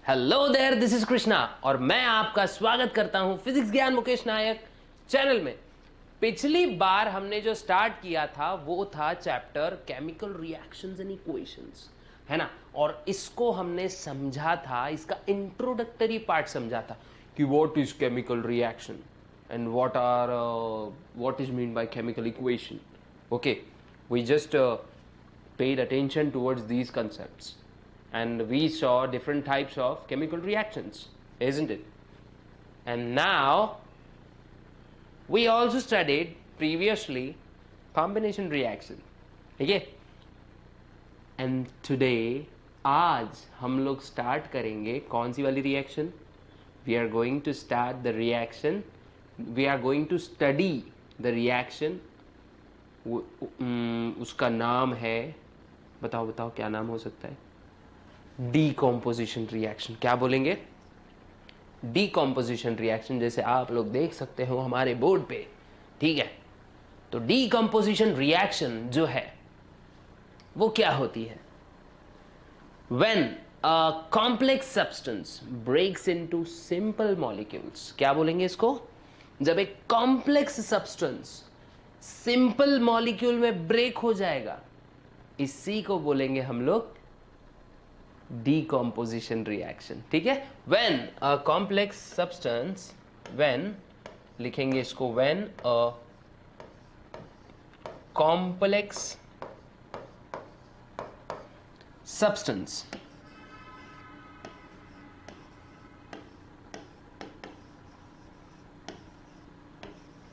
Hello there, this is Krishna और मैं आपका स्वागत करता हूं फिजिक्स ज्ञान मुकेश नायक चैनल में। पिछली बार हमने जो स्टार्ट किया था वो था chapter chemical reactions and equations, है ना। और इसको हमने समझा था, इसका इंट्रोडक्टरी पार्ट समझा था कि what is chemical reaction and what is mean by chemical equation. Okay, we just paid attention towards these concepts and we saw different types of chemical reactions, isn't it? And now we also studied previously combination reaction, ठीक है। and today आज हम लोग start करेंगे कौन सी वाली reaction? we are going to start the reaction, we are going to study the reaction, उसका नाम है, बताओ बताओ क्या नाम हो सकता है? Decomposition reaction. क्या बोलेंगे? डीकॉम्पोजिशन रिएक्शन, जैसे आप लोग देख सकते हो हमारे बोर्ड पे, ठीक है। तो डीकॉम्पोजिशन रिएक्शन जो है वो क्या होती है? When a complex substance breaks into simple molecules. क्या बोलेंगे इसको? जब एक कॉम्प्लेक्स सब्सटेंस सिंपल मॉलिक्यूल में ब्रेक हो जाएगा, इसी को बोलेंगे हम लोग डीकॉम्पोजिशन रिएक्शन, ठीक है। When a complex substance, when लिखेंगे इसको, when a complex substance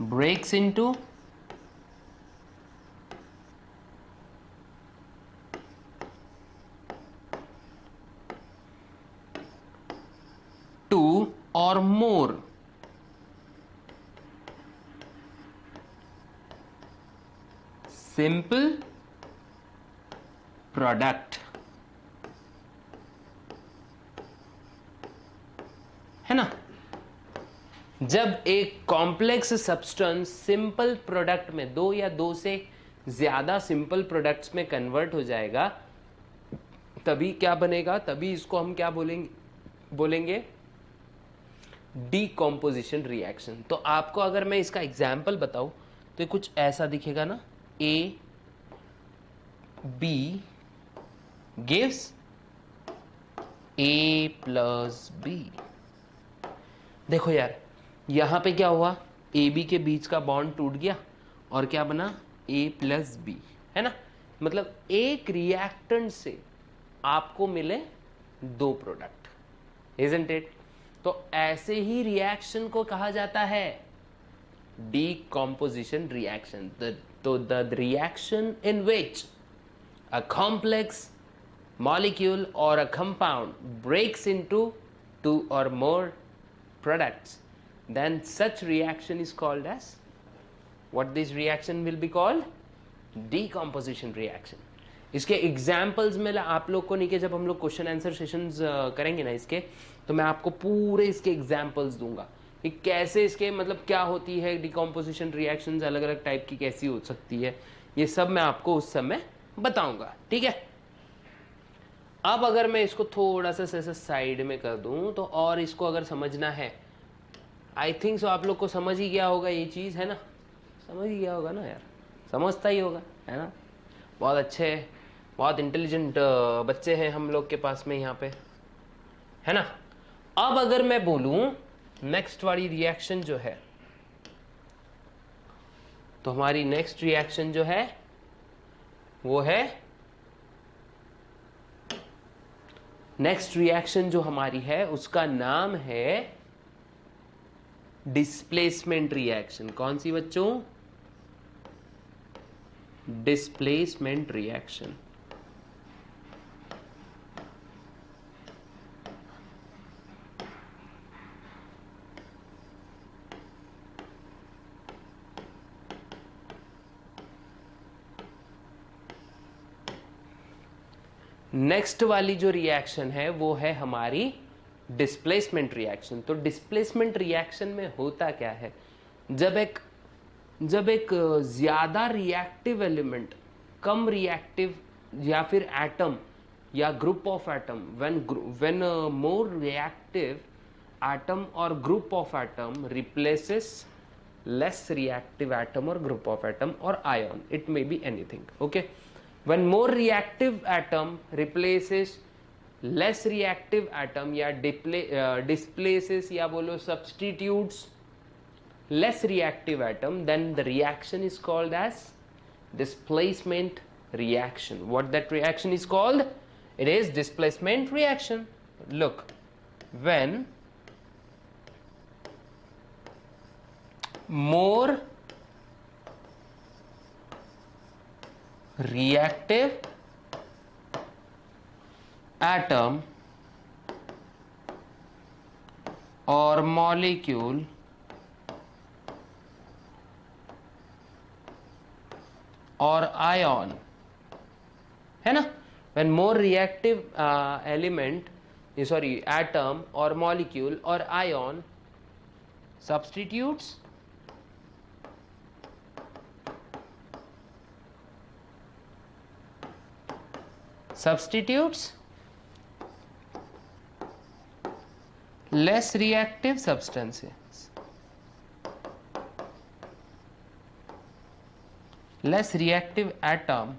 breaks into two or more simple product, है ना। जब एक कॉम्प्लेक्स सब्सटेंस सिंपल प्रोडक्ट में, दो या दो से ज्यादा सिंपल प्रोडक्ट्स में कन्वर्ट हो जाएगा, तभी क्या बनेगा? तभी इसको हम क्या बोलेंगे डीकॉम्पोजिशन रिएक्शन। तो आपको अगर मैं इसका एग्जाम्पल बताऊं तो कुछ ऐसा दिखेगा ना, A B gives A plus B. देखो यार, यहां पे क्या हुआ? ए बी के बीच का बॉन्ड टूट गया और क्या बना? ए प्लस बी, है ना। मतलब एक रिएक्टेंट से आपको मिले दो प्रोडक्ट, इजंट इट? तो ऐसे ही रिएक्शन को कहा जाता है डीकॉम्पोजिशन रिएक्शन। तो the reaction in which a complex molecule or a compound breaks into two or more products, then such reaction is called as what? This reaction will be called decomposition reaction. इसके examples में आप लोग को नहीं, कि जब हम लोग क्वेश्चन आंसर सेशंस करेंगे ना इसके, तो मैं आपको पूरे इसके एग्जाम्पल्स दूंगा कि कैसे इसके, मतलब क्या होती है डिकम्पोजिशन रिएक्शंस, अलग अलग टाइप की कैसी हो सकती है, ये सब मैं आपको उस समय बताऊंगा, ठीक है। अब अगर मैं इसको थोड़ा सा ऐसे साइड में कर दूं तो, और इसको अगर समझना है, आई थिंक सो आप लोग को समझ ही गया होगा ये चीज़, है ना। समझ ही गया होगा ना यार, समझता ही होगा, है ना। बहुत अच्छे, बहुत इंटेलिजेंट बच्चे हैं हम लोग के पास में यहाँ पे, है ना। अब अगर मैं बोलूं नेक्स्ट वाली रिएक्शन जो है, तो हमारी नेक्स्ट रिएक्शन जो है वो है, नेक्स्ट रिएक्शन जो हमारी है उसका नाम है डिस्प्लेसमेंट रिएक्शन। कौन सी बच्चों? Displacement reaction. नेक्स्ट वाली जो रिएक्शन है वो है हमारी डिस्प्लेसमेंट रिएक्शन। तो डिस्प्लेसमेंट रिएक्शन में होता क्या है? जब एक ज्यादा रिएक्टिव एलिमेंट कम रिएक्टिव या फिर एटम या group of atom, when more reactive atom or group of atom replaces less reactive atom or group of atom or ion, it may be anything. Okay, when more reactive atom replaces less reactive atom या displaces या बोलो substitutes less reactive atom, then the reaction is called as displacement reaction. What that reaction is called? It is displacement reaction. Look, when more reactive atom or molecule और ion है ना, when more reactive element, sorry, atom or molecule or ion substitutes less reactive substances, less reactive atom,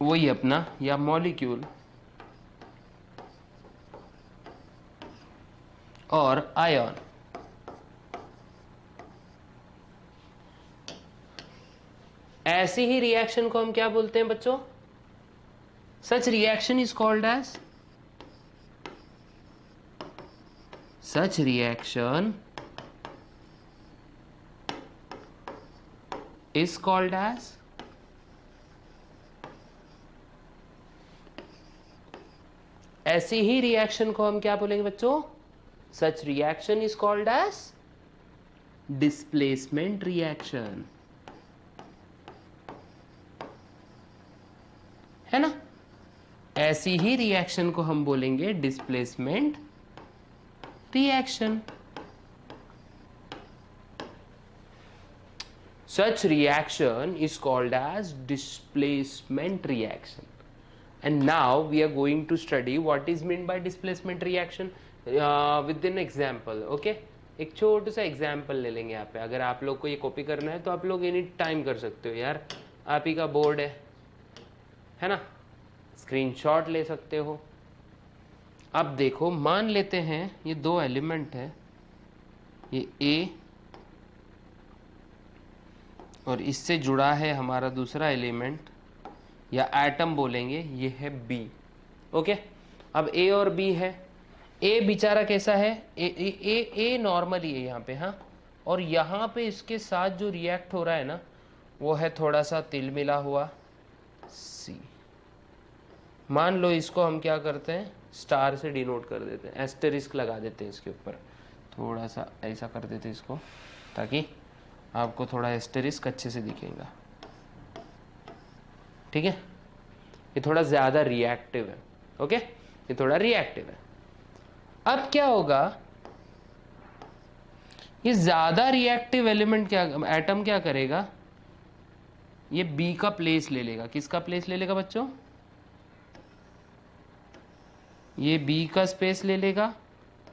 वही अपना या molecule और ion, ऐसी ही reaction को हम क्या बोलते हैं बच्चों? Such reaction is called as, such reaction is called as ऐसी ही रिएक्शन को हम क्या बोलेंगे बच्चों? Such reaction is called as displacement reaction, है ना? ऐसी ही रिएक्शन को हम बोलेंगे displacement reaction. Such reaction is called as displacement reaction. And now we are going to study what is meant by displacement reaction with an example. Okay, एक छोटा सा एग्जाम्पल ले लेंगे यहाँ पे. अगर आप लोग को ये कॉपी करना है तो आप लोग एनी टाइम कर सकते हो यार, आप ही का बोर्ड है ना, स्क्रीनशॉट ले सकते हो. अब देखो, मान लेते हैं ये दो एलिमेंट है, ये ए और इससे जुड़ा है हमारा दूसरा एलिमेंट या एटम बोलेंगे, ये है बी. ओके, अब ए और बी है. ए बेचारा कैसा है? ए नॉर्मली है यहाँ पे, हाँ, और यहाँ पे इसके साथ जो रिएक्ट हो रहा है ना, वो है थोड़ा सा तिल मिला हुआ सी. मान लो इसको हम क्या करते हैं, स्टार से डिनोट कर देते हैं, एस्टेरिस्क लगा देते हैं इसके ऊपर, थोड़ा सा ऐसा कर देते हैं इसको, ताकि आपको थोड़ा एस्टेरिस्क अच्छे से दिखेगा. ठीक है, ये थोड़ा ज़्यादा रिएक्टिव है. ओके, ये थोड़ा रिएक्टिव है. अब क्या होगा, ये ज़्यादा रिएक्टिव एलिमेंट क्या, एटम क्या करेगा, ये बी का प्लेस ले लेगा. किसका प्लेस ले लेगा बच्चों? ये बी का स्पेस ले लेगा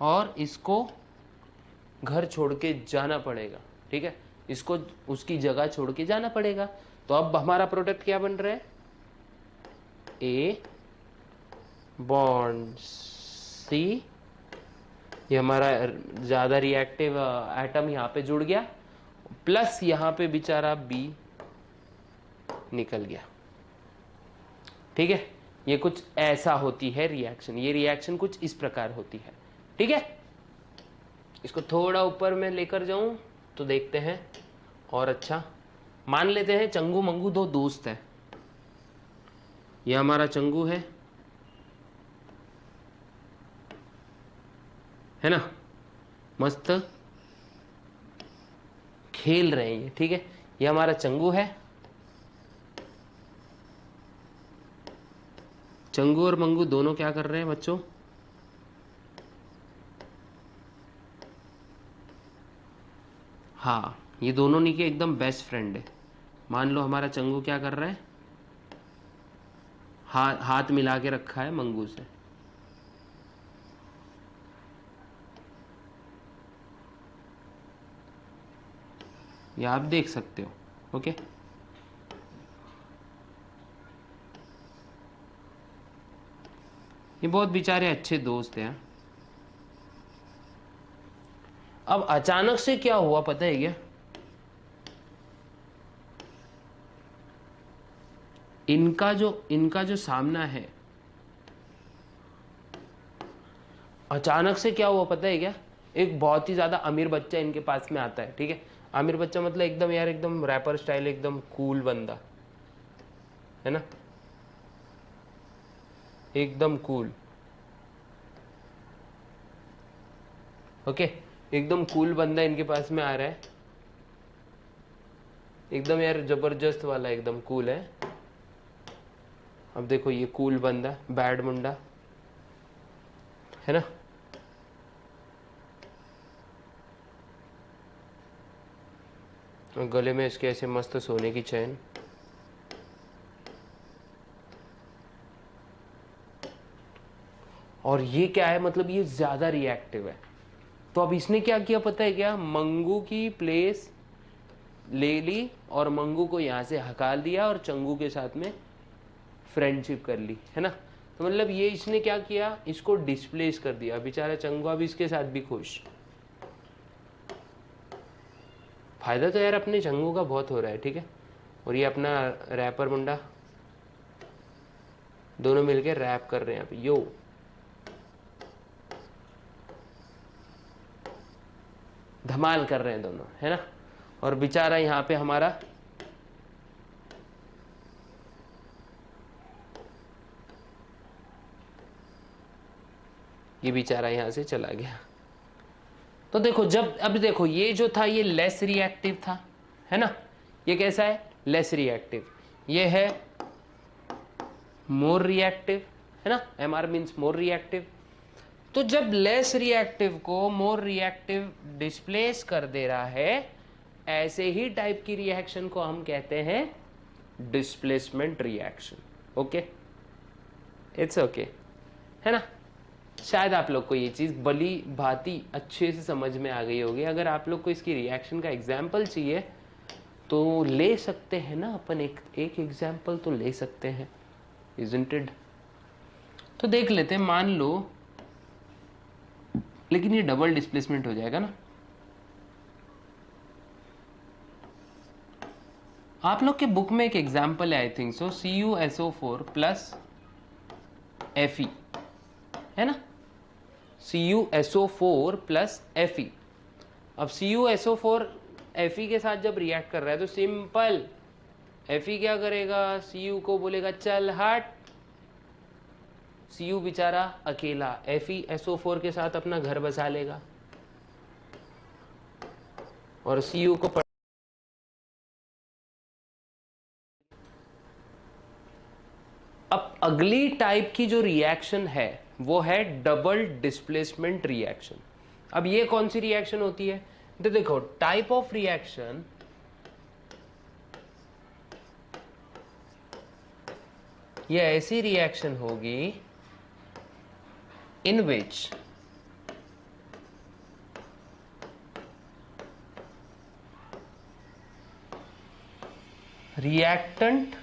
और इसको घर छोड़ के जाना पड़ेगा. ठीक है, इसको उसकी जगह छोड़ के जाना पड़ेगा. तो अब हमारा प्रोडक्ट क्या बन रहा है? ए बॉन्ड सी, ये हमारा ज़्यादा रिएक्टिव एटम यहाँ पे जुड़ गया, प्लस यहाँ पे बेचारा बी निकल गया. ठीक है, ये कुछ ऐसा होती है रिएक्शन. ये रिएक्शन कुछ इस प्रकार होती है. ठीक है, इसको थोड़ा ऊपर में लेकर जाऊं तो देखते हैं और अच्छा. मान लेते हैं चंगू मंगू दो दोस्त हैं. ये हमारा चंगू है ना, मस्त खेल रहे हैं ये. ठीक है, ये हमारा चंगू है. चंगू और मंगू दोनों क्या कर रहे हैं बच्चों? हाँ, ये दोनों नी के एकदम बेस्ट फ्रेंड है. मान लो हमारा चंगू क्या कर रहा है, हाथ हाथ मिला के रखा है मंगू से। ये आप देख सकते हो। ओके, ये बहुत बेचारे अच्छे दोस्त हैं। अब अचानक से क्या हुआ पता है क्या? इनका जो सामना है, अचानक से क्या हुआ पता है क्या? एक बहुत ही ज्यादा अमीर बच्चा इनके पास में आता है। ठीक है, अमीर बच्चा मतलब एकदम यार एकदम रैपर स्टाइल, एकदम कूल बंदा है ना, एकदम कूल। ओके, एकदम कूल बंदा इनके पास में आ रहा है, एकदम यार जबरदस्त वाला, एकदम कूल है। अब देखो ये कूल बंदा, बैड मुंडा है ना, और गले में इसके ऐसे मस्त सोने की चैन। और ये क्या है, मतलब ये ज्यादा रिएक्टिव है। तो अब इसने क्या किया पता है क्या? मंगू की प्लेस ले ली और मंगू को यहां से हकाल दिया और चंगू के साथ में फ्रेंडशिप कर ली, है ना। तो मतलब ये इसने क्या किया, इसको डिस्प्लेस कर दिया। बेचारा चंगू अब इसके साथ भी खुश। फायदा तो यार अपने चंगू का बहुत हो रहा है। ठीक है, और ये अपना रैपर मुंडा दोनों मिलकर रैप कर रहे हैं अभी, यो धमाल कर रहे हैं दोनों, है ना। और बेचारा यहाँ पे हमारा ये बेचारा यहाँ से चला गया। तो देखो, जब अब देखो ये जो था ये लेस रिएक्टिव था, है ना। ये कैसा है? Less reactive. ये है मोर रिएक्टिव, है ना। M R means more reactive. तो जब लेस रिएक्टिव को मोर रिएक्टिव डिस्प्लेस कर दे रहा है, ऐसे ही टाइप की रिएक्शन को हम कहते हैं displacement reaction. Okay, it's okay, है ना। शायद आप लोग को ये चीज़ भली भांति अच्छे से समझ में आ गई होगी। अगर आप लोग को इसकी रिएक्शन का एग्जाम्पल चाहिए तो ले सकते हैं ना, अपन एक एग्जाम्पल तो ले सकते हैं, इजंट इट। तो देख लेते हैं, मान लो, लेकिन ये डबल डिस्प्लेसमेंट हो जाएगा ना। आप लोग के बुक में एक एग्जाम्पल है, I think so, CuSO4 plus Fe, है ना। CuSO4 plus Fe। अब CuSO4 Fe के साथ जब रिएक्ट कर रहा है तो सिंपल, Fe क्या करेगा, Cu को बोलेगा चल हट। Cu बेचारा अकेला FeSO4 के साथ अपना घर बसा लेगा और Cu को अब अगली टाइप की जो रिएक्शन है वो है डबल डिस्प्लेसमेंट रिएक्शन। अब ये कौन सी रिएक्शन होती है? तो देखो, टाइप ऑफ रिएक्शन ये ऐसी रिएक्शन होगी in which reactant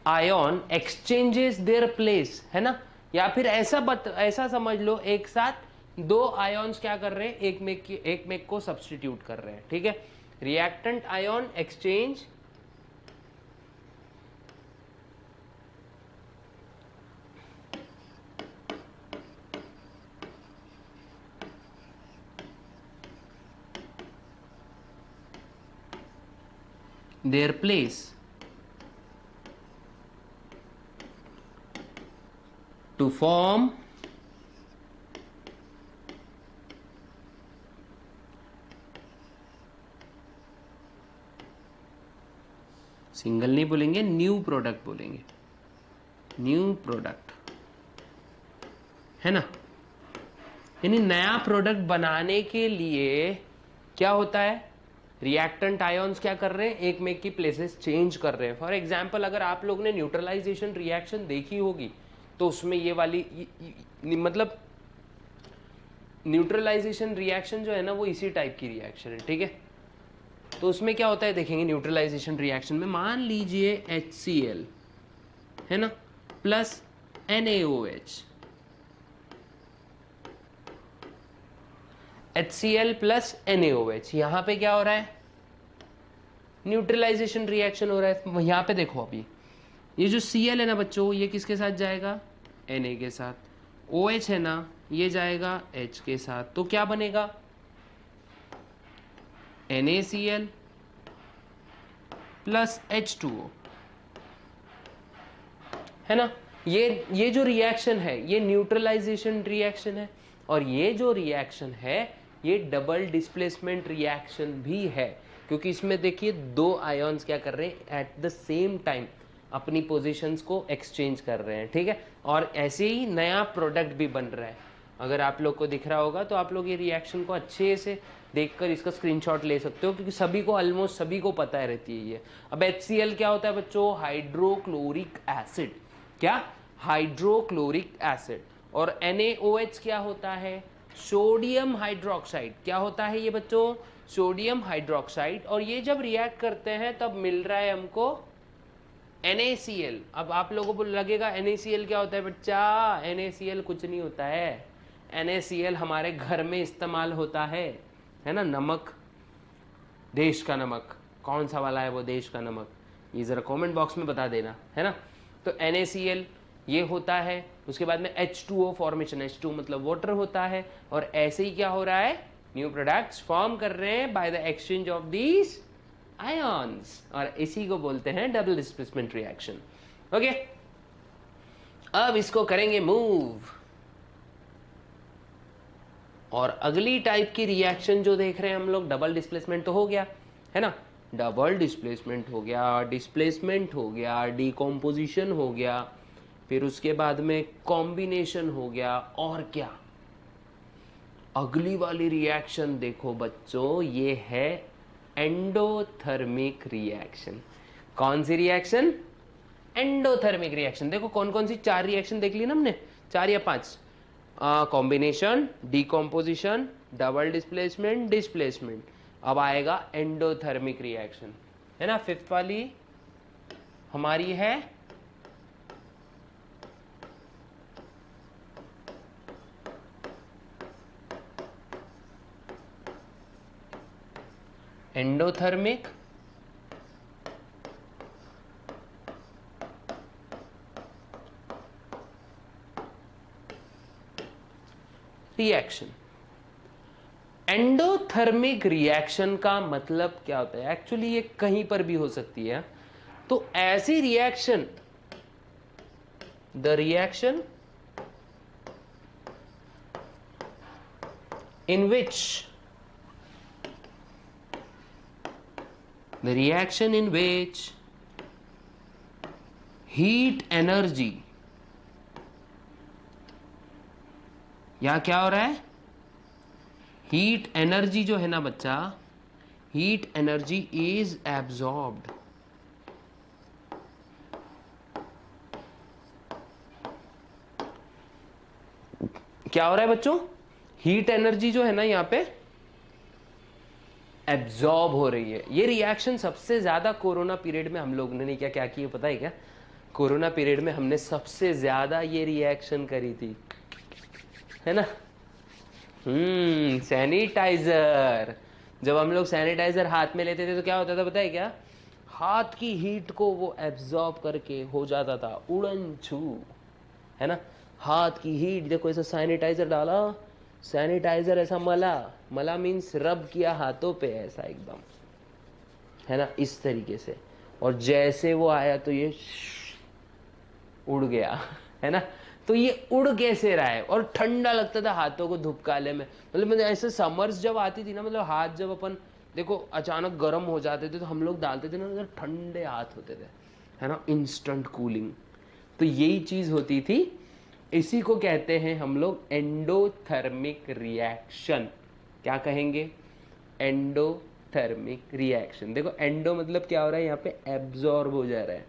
ion exchanges their place, है ना। या फिर ऐसा समझ लो, एक साथ दो आयन्स क्या कर रहे हैं, एक में को सब्स्टिट्यूट कर रहे हैं। ठीक है, reactant ion exchange their place to form single नहीं बोलेंगे, न्यू प्रोडक्ट बोलेंगे, न्यू प्रोडक्ट, है ना। यानी नया प्रोडक्ट बनाने के लिए क्या होता है, रिएक्टेंट आयॉन्स क्या कर रहे हैं, एक में की प्लेसेस चेंज कर रहे हैं। फॉर एग्जांपल अगर आप लोग ने न्यूट्रलाइजेशन रिएक्शन देखी होगी तो उसमें ये वाली मतलब न्यूट्रलाइजेशन रिएक्शन जो है ना वो इसी टाइप की रिएक्शन है, ठीक है। तो उसमें क्या होता है देखेंगे, न्यूट्रलाइजेशन रिएक्शन में मान लीजिए HCl है ना plus NaOH, HCl plus NaOH, यहां पे क्या हो रहा है, न्यूट्रलाइजेशन रिएक्शन हो रहा है। यहां पे देखो अभी ये जो Cl है ना बच्चों, ये किसके साथ जाएगा, Na के साथ, OH है ना ये जाएगा H के साथ, तो क्या बनेगा, NaCl प्लस H2O, है ना। ये जो रिएक्शन है ये न्यूट्रलाइजेशन रिएक्शन है, और ये जो रिएक्शन है ये डबल डिस्प्लेसमेंट रिएक्शन भी है, क्योंकि इसमें देखिए दो आयॉन्स क्या कर रहे हैं, एट द सेम टाइम अपनी पोजीशंस को एक्सचेंज कर रहे हैं, ठीक है। और ऐसे ही नया प्रोडक्ट भी बन रहा है। अगर आप लोग को दिख रहा होगा तो आप लोग ये रिएक्शन को अच्छे से देखकर इसका स्क्रीनशॉट ले सकते हो, क्योंकि सभी को ऑलमोस्ट सभी को पता है रहती है ये। अब HCl क्या होता है बच्चों, हाइड्रोक्लोरिक एसिड, क्या, हाइड्रोक्लोरिक एसिड। और NaOH क्या होता है, सोडियम हाइड्रोक्साइड। क्या होता है ये बच्चों, सोडियम हाइड्रोक्साइड। और ये जब रिएक्ट करते हैं तब मिल रहा है हमको NaCl। अब आप लोगों को लगेगा NaCl क्या होता है बच्चा, NaCl कुछ नहीं होता है। NaCl हमारे घर में इस्तेमाल होता है ना, नमक, देश का नमक, कौन सा वाला है वो देश का नमक, ये जरा कमेंट बॉक्स में बता देना, है ना। तो NaCl ये होता है, उसके बाद में H2O फॉर्मेशन, H2 मतलब वाटर होता है, और ऐसे ही क्या हो रहा है, न्यू प्रोडक्ट्स फॉर्म कर रहे हैं by the exchange of these ions, और इसी को बोलते हैं डबल डिस्प्लेसमेंट रिएक्शन। ओके, अब इसको करेंगे मूव, और अगली टाइप की रिएक्शन जो देख रहे हैं हम लोग, डबल डिस्प्लेसमेंट तो हो गया है ना, डबल डिस्प्लेसमेंट हो गया, डिस्प्लेसमेंट हो गया, डिकम्पोजिशन हो गया, फिर उसके बाद में कॉम्बिनेशन हो गया, और क्या, अगली वाली रिएक्शन देखो बच्चों, ये है एंडोथर्मिक रिएक्शन। कौन सी रिएक्शन, एंडोथर्मिक रिएक्शन। देखो कौन कौन सी चार रिएक्शन देख ली ना हमने, 4 या 5, combination, decomposition, double displacement, displacement. अब आएगा एंडोथर्मिक रिएक्शन, है ना। 5th वाली हमारी है एंडोथर्मिक रिएक्शन। एंडोथर्मिक रिएक्शन का मतलब क्या होता है, एक्चुअली ये कहीं पर भी हो सकती है। तो ऐसी reaction, the reaction in which, the reaction in which heat energy, या क्या हो रहा है, हीट एनर्जी जो है ना बच्चा, हीट एनर्जी इज एब्जॉर्ब्ड, क्या हो रहा है बच्चों, हीट एनर्जी जो है ना यहां पे एब्जॉर्ब हो रही है। ये रिएक्शन सबसे ज्यादा कोरोना पीरियड में हम लोग ने क्या क्या किया पता है क्या, कोरोना पीरियड में हमने सबसे ज्यादा ये रिएक्शन करी थी, है ना। सैनिटाइजर, जब हम लोग सैनिटाइजर हाथ में लेते थे तो क्या होता था पता है क्या, हाथ की हीट को वो एब्जॉर्ब करके हो जाता था उड़न छू, है ना। हाथ की हीट देखो, ऐसा सैनिटाइजर डाला, सैनिटाइजर ऐसा मला, मला मीन्स रब किया हाथों पे ऐसा एकदम, है ना, इस तरीके से, और जैसे वो आया तो ये उड़ गया, है ना। तो ये उड़ कैसे रहा है, और ठंडा लगता था हाथों को धूपकाले में, मतलब ऐसे समर्स जब आती थी ना, मतलब हाथ जब अपन देखो अचानक गर्म हो जाते थे तो हम लोग डालते थे ना, ठंडे हाथ होते थे, है ना, इंस्टेंट कूलिंग। तो यही चीज होती थी, इसी को कहते हैं हम लोग एंडोथर्मिक रिएक्शन। क्या कहेंगे, एंडोथर्मिक एक्सोथर्मिक रिएक्शन। देखो एंडो मतलब क्या हो रहा है, यहाँ पे एब्जॉर्ब हो जा रहा है,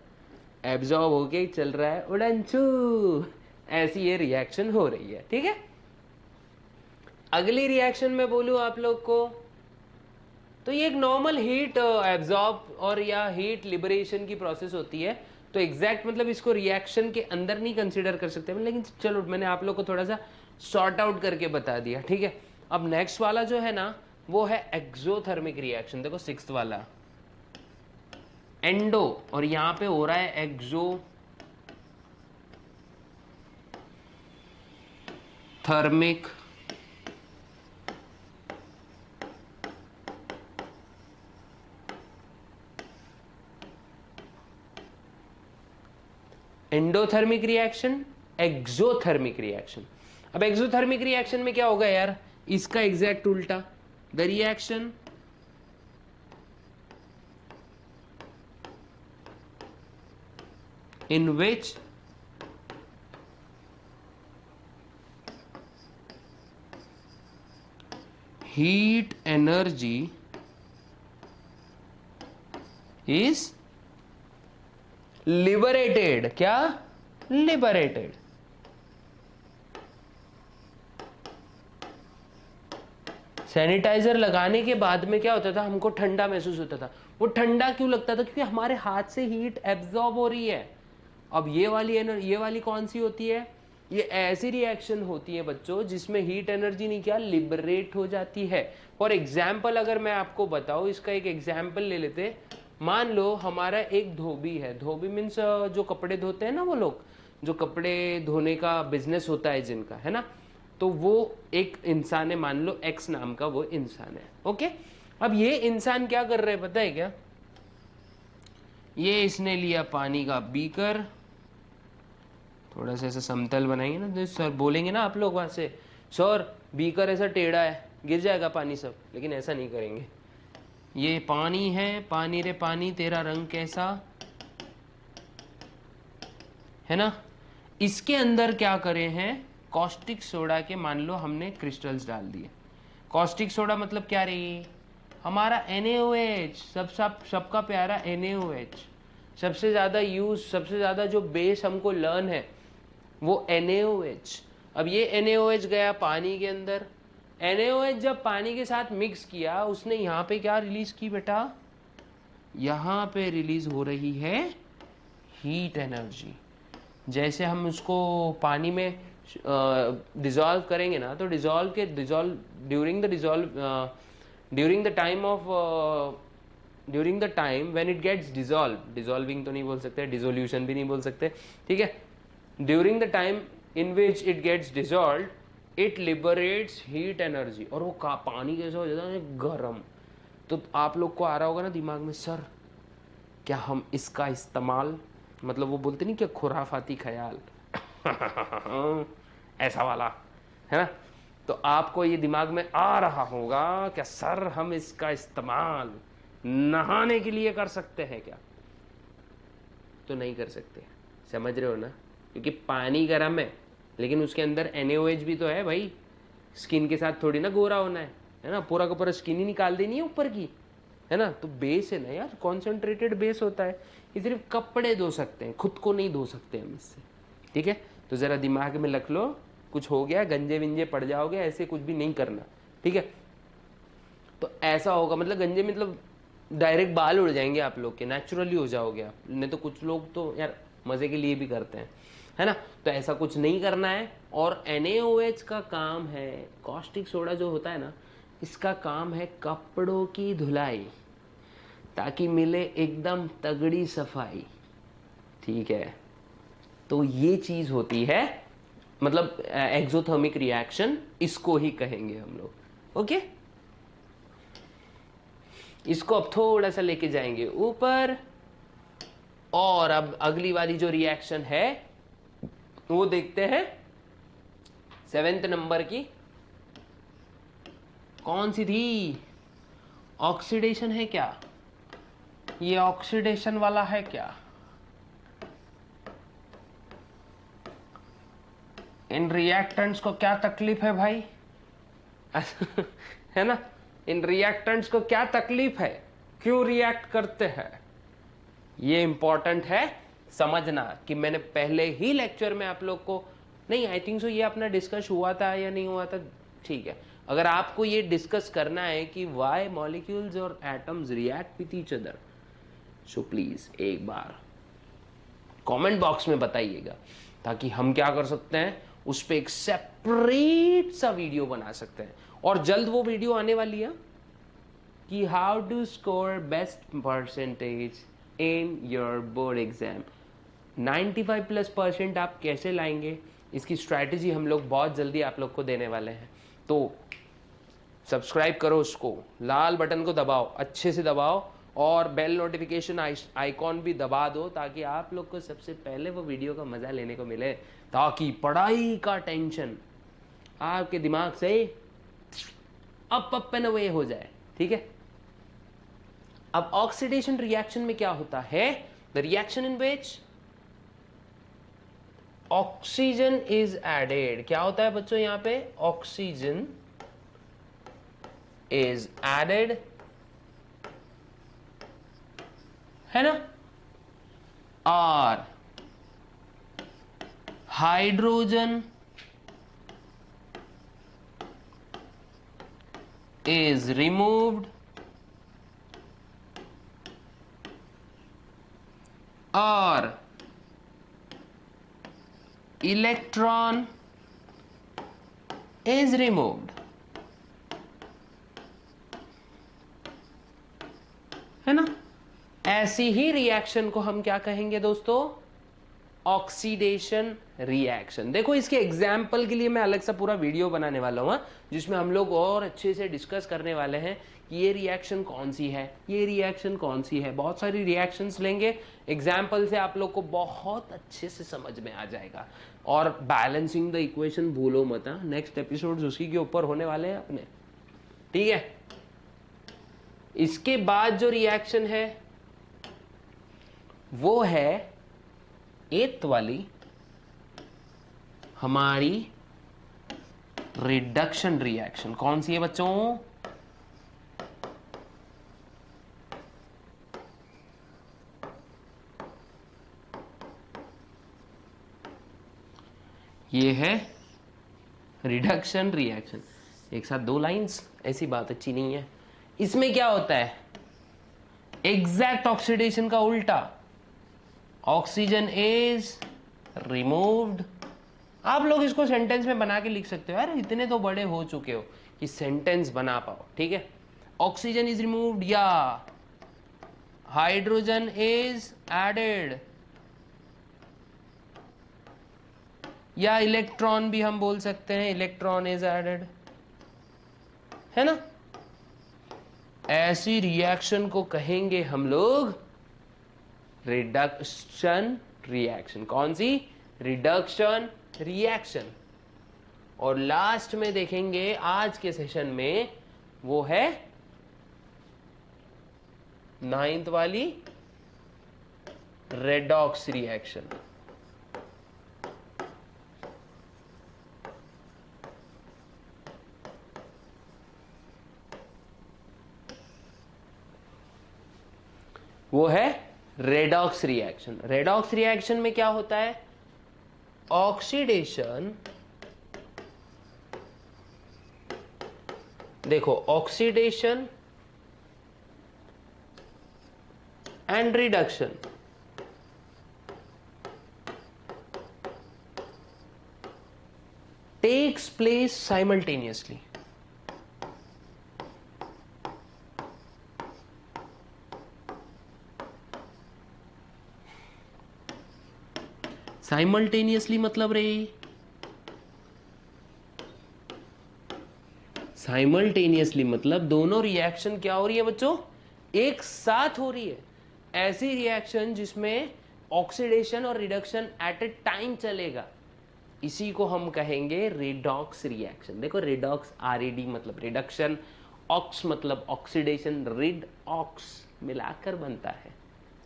एब्जॉर्ब होके चल रहा है उड़नछू, ऐसी ये रिएक्शन हो रही है। ठीक है, अगली रिएक्शन में बोलूं आप लोग को तो ये एक नॉर्मल हीट एब्जॉर्ब और या हीट लिबरेशन की प्रोसेस होती है। तो एग्जैक्ट मतलब इसको रिएक्शन के अंदर नहीं कंसीडर कर सकते, लेकिन चलो मैंने आप लोग को थोड़ा सा सॉर्ट आउट करके बता दिया। ठीक है, अब नेक्स्ट वाला जो है ना वो है एक्सोथर्मिक रिएक्शन। देखो सिक्स्थ वाला एंडो और यहां पे हो रहा है exothermic endothermic reaction, exothermic reaction. अब एक्सोथर्मिक रिएक्शन में क्या होगा यार, इसका एग्जैक्ट उल्टा, the reaction in which heat energy is liberated। क्या liberated? सैनिटाइजर लगाने के बाद में क्या होता था, हमको ठंडा महसूस होता था। वो ठंडा क्यों लगता था, क्योंकि हमारे हाथ से हीट एब्जॉर्ब हो रही है। अब ये वाली कौन सी होती है, ये ऐसी रिएक्शन होती है बच्चों जिसमें हीट एनर्जी नहीं क्या लिबरेट हो जाती है। फॉर एग्जाम्पल अगर मैं आपको बताऊं, इसका एक एग्जाम्पल ले लेते। मान लो हमारा एक धोबी है, धोबी मीन्स जो कपड़े धोते हैं ना, वो लोग जो कपड़े धोने का बिजनेस होता है जिनका, है ना, तो वो एक इंसान है, मान लो एक्स नाम का वो इंसान है। ओके, अब ये इंसान क्या कर रहे हैं पता है क्या, ये इसने लिया पानी का बीकर, थोड़ा सा ऐसा समतल बनाएंगे ना, तो सर बोलेंगे ना आप लोग वहां से, सर बीकर ऐसा टेढ़ा है गिर जाएगा पानी सब, लेकिन ऐसा नहीं करेंगे। ये पानी है, पानी रे पानी तेरा रंग कैसा है ना, इसके अंदर क्या करे हैं, कॉस्टिक सोडा के मान लो हमने क्रिस्टल्स डाल दिए। कॉस्टिक सोडा मतलब क्या रही, हमारा NaOH, सबका प्यारा NaOH, सबसे ज्यादा यूज, सबसे ज्यादा जो बेस हमको लर्न है वो NaOH। अब ये NaOH गया पानी के अंदर, NaOH जब पानी के साथ मिक्स किया, उसने यहाँ पे क्या रिलीज की बेटा, यहाँ पे रिलीज हो रही है हीट एनर्जी। जैसे हम उसको पानी में डिजॉल्व करेंगे ना, तो during the time when it gets dissolving तो नहीं बोल सकते, डिसोल्यूशन भी नहीं बोल सकते, ठीक है, during the time in which it gets dissolve it liberates heat energy, और वो पानी कैसा हो जाता है गर्म। तो आप लोग को आ रहा होगा ना दिमाग में, सर क्या हम इसका इस्तेमाल, मतलब वो बोलते नहीं क्या खुराफाती ख्याल ऐसा वाला, है ना, तो आपको ये दिमाग में आ रहा होगा क्या सर हम इसका इस्तेमाल नहाने के लिए कर सकते हैं क्या, तो नहीं कर सकते, समझ रहे हो ना, क्योंकि पानी गर्म है लेकिन उसके अंदर NaOH भी तो है भाई, स्किन के साथ थोड़ी ना गोरा होना है ना, पूरा का पूरा स्किन ही निकाल देनी है ऊपर की, है ना, तो बेस है ना यार, कॉन्सेंट्रेटेड बेस होता है, ये सिर्फ कपड़े धो सकते हैं, खुद को नहीं धो सकते हम इससे। ठीक है, तो जरा दिमाग में रख लो, कुछ हो गया गंजे विंजे पड़ जाओगे, ऐसे कुछ भी नहीं करना। ठीक है, तो ऐसा होगा, मतलब गंजे मतलब डायरेक्ट बाल उड़ जाएंगे आप लोग के, नेचुरली हो जाओगे आप, नहीं तो कुछ लोग तो यार मजे के लिए भी करते हैं, है ना, तो ऐसा कुछ नहीं करना है। और NaOH का काम है, कॉस्टिक सोडा जो होता है ना, इसका काम है कपड़ों की धुलाई, ताकि मिले एकदम तगड़ी सफाई। ठीक है, तो ये चीज होती है, मतलब एक्सोथर्मिक रिएक्शन इसको ही कहेंगे हम लोग। ओके, इसको अब थोड़ा सा लेके जाएंगे ऊपर, और अब अगली वाली जो रिएक्शन है वो देखते हैं 7th नंबर की, कौन सी थी, ऑक्सीडेशन है क्या, ये ऑक्सीडेशन वाला है क्या, इन रिएक्टेंट्स को क्या तकलीफ है भाई है ना, इन रिएक्टेंट्स को क्या तकलीफ है, क्यों रिएक्ट करते हैं, ये इंपॉर्टेंट है समझना। कि मैंने पहले ही लेक्चर में आप लोग को, नहीं आई थिंक सो ये अपना डिस्कस हुआ था या नहीं हुआ था, ठीक है। अगर आपको ये डिस्कस करना है कि व्हाई मॉलिक्यूल्स और atoms react with each other, so please एक बार कमेंट बॉक्स में बताइएगा, ताकि हम क्या कर सकते हैं, उस पर एक सेपरेट सा वीडियो बना सकते हैं। और जल्द वो वीडियो आने वाली है कि how to score best percentage in your board exam. 95+% आप कैसे लाएंगे, इसकी स्ट्रैटेजी हम लोग बहुत जल्दी आप लोग को देने वाले हैं। तो सब्सक्राइब करो, उसको लाल बटन को दबाओ, अच्छे से दबाओ, और बेल नोटिफिकेशन आइकॉन भी दबा दो, ताकि आप लोग को सबसे पहले वो वीडियो का मजा लेने को मिले, ताकि पढ़ाई का टेंशन आपके दिमाग से अप एंड अवे हो जाए, ठीक है। अब ऑक्सीडेशन रिएक्शन में क्या होता है, the reaction in which oxygen is added. क्या होता है बच्चों यहां पे, ऑक्सीजन इज एडेड, है ना, और हाइड्रोजन is removed और electron is removed, है ना। ऐसी ही रिएक्शन को हम क्या कहेंगे दोस्तों, ऑक्सीडेशन रिएक्शन। देखो इसके एग्जाम्पल के लिए मैं अलग सा पूरा वीडियो बनाने वाला हूं, जिसमें हम लोग और अच्छे से डिस्कस करने वाले हैं कि ये रिएक्शन कौन सी है, ये रिएक्शन कौन सी है। बहुत सारी रिएक्शंस लेंगे, एग्जाम्पल से आप लोग को बहुत अच्छे से समझ में आ जाएगा। और बैलेंसिंग द इक्वेशन भूलो मत, नेक्स्ट एपिसोड उसी के ऊपर होने वाले हैं अपने, ठीक है। इसके बाद जो रिएक्शन है वो है एथ वाली, हमारी रिडक्शन रिएक्शन। कौन सी है बच्चों, ये है रिडक्शन रिएक्शन। एक साथ दो लाइंस, ऐसी बात अच्छी नहीं है। इसमें क्या होता है, एग्जैक्ट ऑक्सीडेशन का उल्टा, ऑक्सीजन इज रिमूव्ड। आप लोग इसको सेंटेंस में बना के लिख सकते हो, यार इतने तो बड़े हो चुके हो कि सेंटेंस बना पाओ, ठीक है। ऑक्सीजन इज रिमूव्ड या हाइड्रोजन इज एडेड, या इलेक्ट्रॉन भी हम बोल सकते हैं, इलेक्ट्रॉन इज एडेड, है ना। ऐसी रिएक्शन को कहेंगे हम लोग रिडक्शन रिएक्शन। कौन सी, रिडक्शन रिएक्शन। और लास्ट में देखेंगे आज के सेशन में, वो है 9th वाली रेडॉक्स रिएक्शन। वो है रेडॉक्स रिएक्शन। रेडॉक्स रिएक्शन में क्या होता है, ऑक्सीडेशन, देखो oxidation and reduction takes place simultaneously. Simultaneously मतलब रे, साइमल्टेनियसली मतलब दोनों रिएक्शन क्या हो रही है बच्चों, एक साथ हो रही है। ऐसी रिएक्शन जिसमें ऑक्सीडेशन और रिडक्शन एट ए टाइम चलेगा, इसी को हम कहेंगे रेडॉक्स रिएक्शन। देखो रेडॉक्स, RED मतलब रिडक्शन, ऑक्स मतलब ऑक्सीडेशन, रिड ऑक्स मिलाकर बनता है।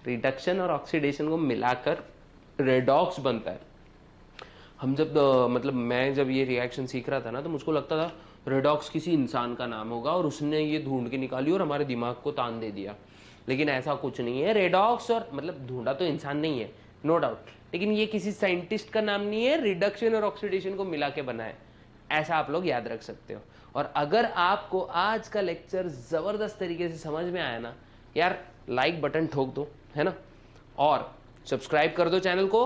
रिडक्शन और ऑक्सीडेशन को मिलाकर रेडॉक्स बनता है। हम जब मतलब मैं जब ये रिएक्शन सीख रहा था ना, तो मुझको लगता था रेडॉक्स किसी इंसान का नाम होगा और उसने ये ढूंढ के निकाली और हमारे दिमाग को तान दे दिया, लेकिन ऐसा कुछ नहीं है। रेडॉक्स और मतलब ढूंढा तो इंसान नहीं है, नो डाउट, लेकिन ये किसी साइंटिस्ट का नाम नहीं है, रिडक्शन और ऑक्सीडेशन को मिला के बना है, ऐसा आप लोग याद रख सकते हो। और अगर आपको आज का लेक्चर ज़बरदस्त तरीके से समझ में आया ना यार, लाइक बटन ठोक दो, है ना, और सब्सक्राइब कर दो चैनल को,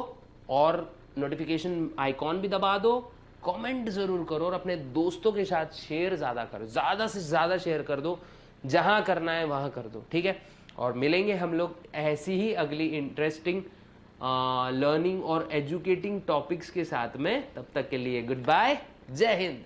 और नोटिफिकेशन आइकॉन भी दबा दो, कमेंट ज़रूर करो, और अपने दोस्तों के साथ शेयर ज़्यादा करो, ज़्यादा से ज़्यादा शेयर कर दो, जहाँ करना है वहाँ कर दो, ठीक है। और मिलेंगे हम लोग ऐसी ही अगली इंटरेस्टिंग लर्निंग और एजुकेटिंग टॉपिक्स के साथ में। तब तक के लिए गुड बाय, जय हिंद।